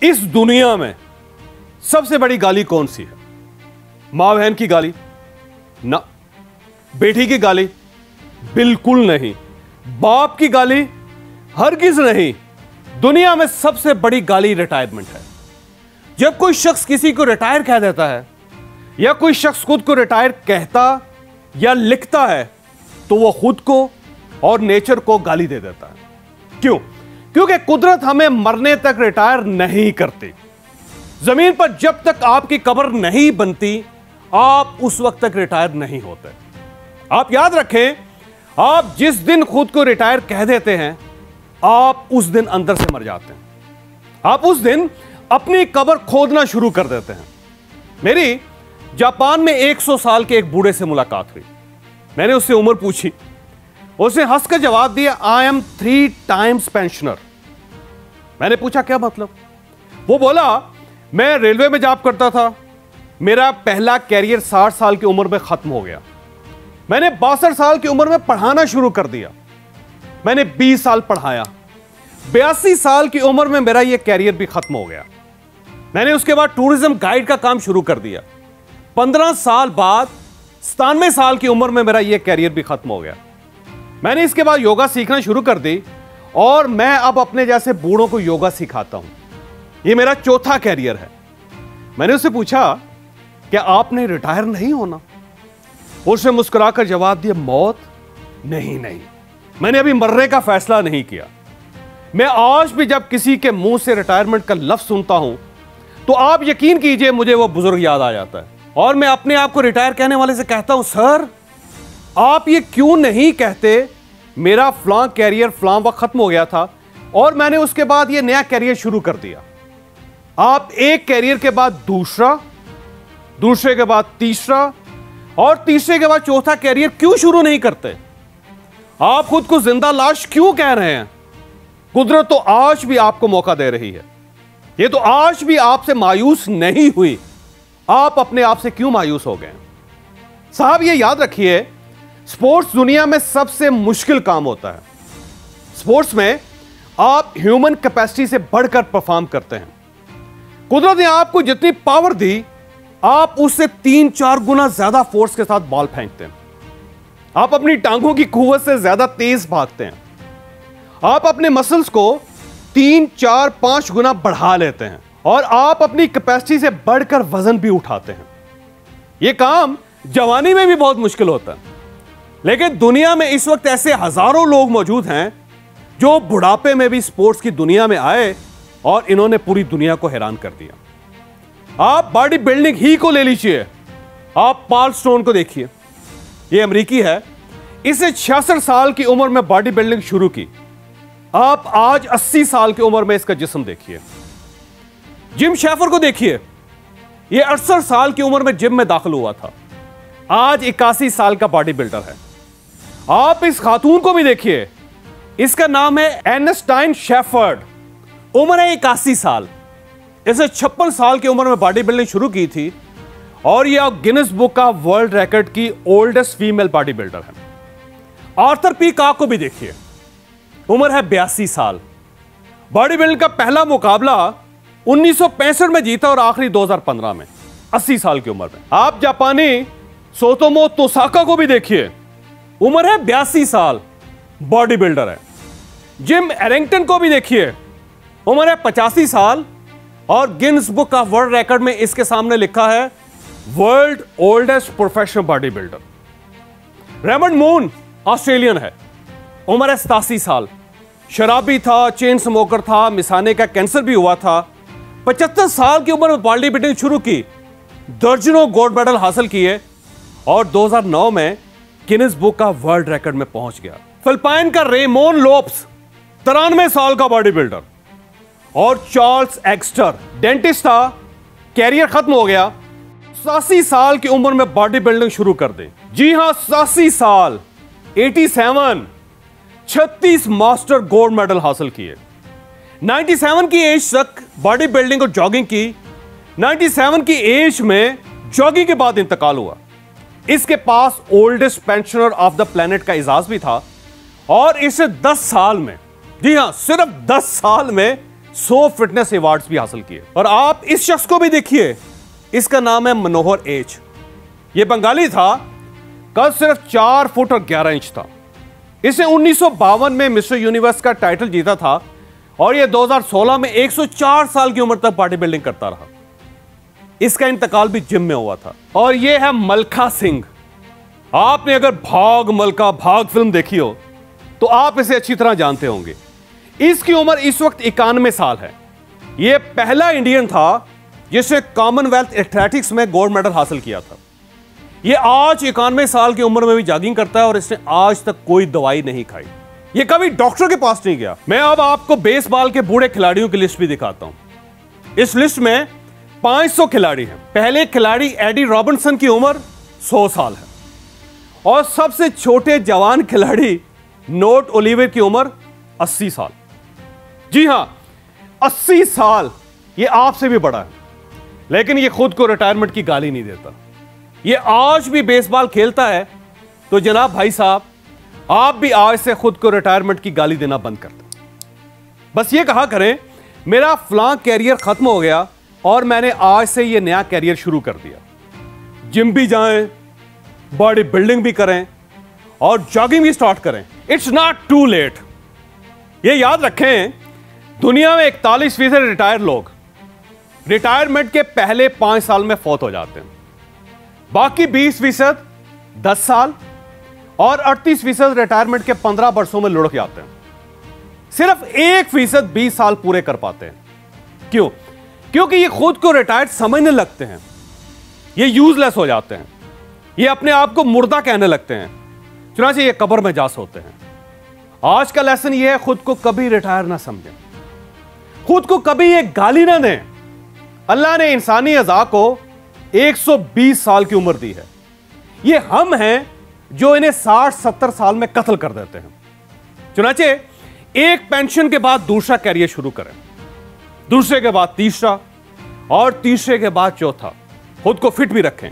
इस दुनिया में सबसे बड़ी गाली कौन सी है? मां बहन की गाली? ना। बेटी की गाली? बिल्कुल नहीं। बाप की गाली? हरगिज नहीं। दुनिया में सबसे बड़ी गाली रिटायरमेंट है। जब कोई शख्स किसी को रिटायर कह देता है या कोई शख्स खुद को रिटायर कहता या लिखता है तो वो खुद को और नेचर को गाली दे देता है। क्यों? क्योंकि कुदरत हमें मरने तक रिटायर नहीं करती। जमीन पर जब तक आपकी कब्र नहीं बनती आप उस वक्त तक रिटायर नहीं होते। आप याद रखें, आप जिस दिन खुद को रिटायर कह देते हैं आप उस दिन अंदर से मर जाते हैं। आप उस दिन अपनी कब्र खोदना शुरू कर देते हैं। मेरी जापान में 100 साल के एक बूढ़े से मुलाकात हुई। मैंने उससे उम्र पूछी। उसने हंसकर जवाब दिया, आई एम 3 टाइम्स पेंशनर। मैंने पूछा क्या मतलब? वो बोला, मैं रेलवे में जॉब करता था, मेरा पहला कैरियर 60 साल की उम्र में खत्म हो गया। मैंने 62 साल की उम्र में पढ़ाना शुरू कर दिया। मैंने 20 साल पढ़ाया। 82 साल की उम्र में मेरा यह कैरियर भी खत्म हो गया। मैंने उसके बाद टूरिज्म गाइड का काम शुरू कर दिया। 15 साल बाद 97 साल की उम्र में मेरा यह कैरियर भी खत्म हो गया। मैंने इसके बाद योगा सीखना शुरू कर दी और मैं अब अपने जैसे बूढ़ों को योगा सिखाता हूं। यह मेरा चौथा कैरियर है। मैंने उससे पूछा, क्या आपने रिटायर नहीं होना? उसने मुस्कुराकर जवाब दिया, मौत? नहीं, मैंने अभी मरने का फैसला नहीं किया। मैं आज भी जब किसी के मुंह से रिटायरमेंट का लफ्ज सुनता हूं तो आप यकीन कीजिए मुझे वो बुजुर्ग याद आ जाता है और मैं अपने आप को रिटायर कहने वाले से कहता हूं, सर आप ये क्यों नहीं कहते मेरा फलां कैरियर फलां वक्त खत्म हो गया था और मैंने उसके बाद ये नया कैरियर शुरू कर दिया। आप एक कैरियर के बाद दूसरा, दूसरे के बाद तीसरा और तीसरे के बाद चौथा कैरियर क्यों शुरू नहीं करते? आप खुद को जिंदा लाश क्यों कह रहे हैं? कुदरत तो आज भी आपको मौका दे रही है। ये तो आज भी आपसे मायूस नहीं हुई। आप अपने आप से क्यों मायूस हो गए? साहब ये याद रखिए, स्पोर्ट्स दुनिया में सबसे मुश्किल काम होता है। स्पोर्ट्स में आप ह्यूमन कैपेसिटी से बढ़कर परफॉर्म करते हैं। कुदरत ने आपको जितनी पावर दी आप उससे 3-4 गुना ज्यादा फोर्स के साथ बॉल फेंकते हैं। आप अपनी टांगों की कुव्वत से ज्यादा तेज भागते हैं। आप अपने मसल्स को 3-4-5 गुना बढ़ा लेते हैं और आप अपनी कैपेसिटी से बढ़कर वजन भी उठाते हैं। यह काम जवानी में भी बहुत मुश्किल होता है, लेकिन दुनिया में इस वक्त ऐसे हजारों लोग मौजूद हैं जो बुढ़ापे में भी स्पोर्ट्स की दुनिया में आए और इन्होंने पूरी दुनिया को हैरान कर दिया। आप बॉडी बिल्डिंग ही को ले लीजिए। आप पॉल स्टोन को देखिए, यह अमेरिकी है। इसे 66 साल की उम्र में बॉडी बिल्डिंग शुरू की। आप आज 80 साल की उम्र में इसका जिस्म देखिए। जिम शेफर को देखिए, यह 68 साल की उम्र में जिम में दाखिल हुआ था, आज 81 साल का बॉडी बिल्डर है। आप इस खातून को भी देखिए, इसका नाम है एर्नेस्टाइन शेफर्ड, उम्र है 81 साल। इसे 56 साल की उम्र में बॉडी बिल्डिंग शुरू की थी और यह गिनीज बुक का वर्ल्ड रिकॉर्ड की ओल्डेस्ट फीमेल बॉडी बिल्डर है। आर्थर पी कॉक को भी देखिए, उम्र है 82 साल। बॉडी बिल्डिंग का पहला मुकाबला 1965 में जीता और आखिरी 2015 में, 80 साल की उम्र में। आप जापानी सोतोमो तोसाका को भी देखिए, उम्र है 82 साल, बॉडी बिल्डर है। जिम एरिंगटन को भी देखिए, उम्र है 85 साल और Guinness book of world record में इसके सामने लिखा है world oldest professional body builder. Raymond moon Australian है, उम्र है 87 साल। शराबी था, चेन स्मोकर था, मिसाने का कैंसर भी हुआ था। 75 साल की उम्र में बॉडी बिल्डिंग शुरू की, दर्जनों गोल्ड मेडल हासिल किए और 2009 में गिनीज बुक का वर्ल्ड रिकॉर्ड में पहुंच गया। फिलिपाइन का रेमोन लोप्स 93 साल का बॉडी बिल्डर और चार्ल्स एक्स्टर डेंटिस्ट था, कैरियर खत्म हो गया, 87 साल की उम्र में बॉडी बिल्डिंग शुरू कर दी। जी हां, 87 साल, 87, 36 मास्टर गोल्ड मेडल हासिल किए। 97 की एज तक बॉडी बिल्डिंग और जॉगिंग की। 97 की एज में जॉगिंग के बाद इंतकाल हुआ। इसके पास oldest pensioner of the planet का एजाज भी था और इसे 10 साल में, जी हां सिर्फ 10 साल में 100 फिटनेस अवार्ड्स भी हासिल किए। और आप इस शख्स को भी देखिए, इसका नाम है मनोहर एच। ये बंगाली था, कद सिर्फ 4 फुट और 11 इंच था। इसने 1952 में मिस्टर यूनिवर्स का टाइटल जीता था और ये 2016 में 104 साल की उम्र तक बॉडी बिल्डिंग करता रहा। इसका इंतकाल भी जिम में हुआ था। और ये है मलखा सिंह। आपने अगर भाग मलका भाग फिल्म देखी हो तो आप इसे अच्छी तरह जानते होंगे। इसकी उम्र इस वक्त 91 साल है। यह पहला इंडियन था जिसने कॉमनवेल्थ एथलेटिक्स में गोल्ड मेडल हासिल किया था। यह आज 91 साल की उम्र में भी जॉगिंग करता है और इसने आज तक कोई दवाई नहीं खाई। यह कभी डॉक्टर के पास नहीं गया। मैं अब आपको बेसबॉल के बूढ़े खिलाड़ियों की लिस्ट भी दिखाता हूं। इस लिस्ट में 500 खिलाड़ी हैं। पहले खिलाड़ी एडी रॉबिन्सन की उम्र 100 साल है और सबसे छोटे जवान खिलाड़ी नोट ओलिवर की उम्र 80 साल। जी हां, 80 साल। यह आपसे भी बड़ा है, लेकिन यह खुद को रिटायरमेंट की गाली नहीं देता। यह आज भी बेसबॉल खेलता है। तो जनाब भाई साहब, आप भी आज से खुद को रिटायरमेंट की गाली देना बंद कर दें। बस ये कहा करें, मेरा फलां कैरियर खत्म हो गया और मैंने आज से ये नया कैरियर शुरू कर दिया। जिम भी जाएं, बॉडी बिल्डिंग भी करें और जॉगिंग भी स्टार्ट करें। It's not too late. ये याद रखें, दुनिया में 41% रिटायर लोग रिटायरमेंट के पहले 5 साल में फौत हो जाते हैं। बाकी 20% 10 साल और 38% रिटायरमेंट के 15 वर्षों में लुढ़क जाते हैं। सिर्फ 1% 20 साल पूरे कर पाते हैं। क्यों? क्योंकि ये खुद को रिटायर्ड समझने लगते हैं। ये यूजलेस हो जाते हैं। ये अपने आप को मुर्दा कहने लगते हैं, चुनांचे ये कब्र में जा सोते हैं। आज का लेसन ये है, खुद को कभी रिटायर ना समझें, खुद को कभी ये गाली ना दें। अल्लाह ने इंसानी अज़ा को 120 साल की उम्र दी है। ये हम हैं जो इन्हें 60-70 साल में कत्ल कर देते हैं। चुनांचे एक पेंशन के बाद दूसरा कैरियर शुरू करें, दूसरे के बाद तीसरा और तीसरे के बाद चौथा। खुद को फिट भी रखें।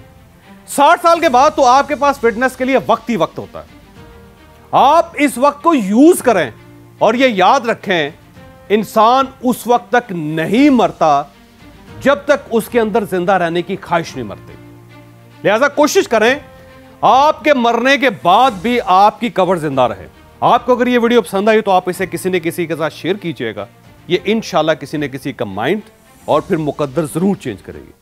60 साल के बाद तो आपके पास फिटनेस के लिए वक्त ही वक्त होता है। आप इस वक्त को यूज करें और यह याद रखें, इंसान उस वक्त तक नहीं मरता जब तक उसके अंदर जिंदा रहने की ख्वाहिश नहीं मरती। लिहाजा कोशिश करें आपके मरने के बाद भी आपकी कब्र जिंदा रहे। आपको अगर यह वीडियो पसंद आई तो आप इसे किसी न किसी के साथ शेयर कीजिएगा। ये इंशाल्लाह किसी न किसी का माइंड और फिर मुकद्दर जरूर चेंज करेगी।